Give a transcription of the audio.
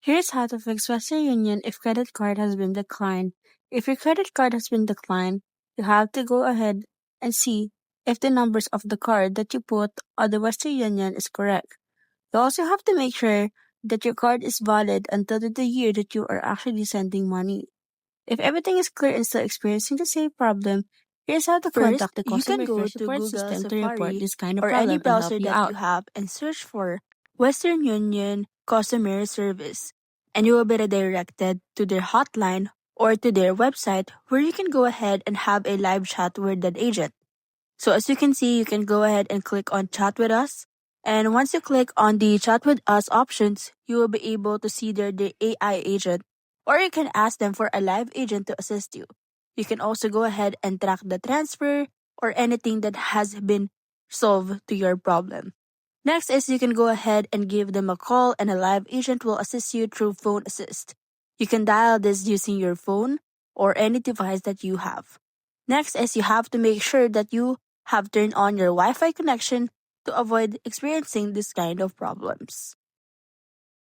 Here's how to fix Western Union if credit card has been declined. If your credit card has been declined, you have to go ahead and see if the numbers of the card that you put on the Western Union is correct. You also have to make sure that your card is valid until the year that you are actually sending money. If everything is clear and still experiencing the same problem, here's how to First, contact the you can customer go care to support Google, system to report Safari, this kind of or any problem and help browser you that out. you have and search for Western Union Customer Service, and you will be redirected to their hotline or to their website where you can go ahead and have a live chat with an agent. So as you can see, you can go ahead and click on Chat with Us. And once you click on the Chat with Us options, you will be able to see there the AI agent, or you can ask them for a live agent to assist you. You can also go ahead and track the transfer or anything that has been solved to your problem. Next is you can go ahead and give them a call and a live agent will assist you through phone assist. You can dial this using your phone or any device that you have. Next is you have to make sure that you have turned on your Wi-Fi connection to avoid experiencing this kind of problems.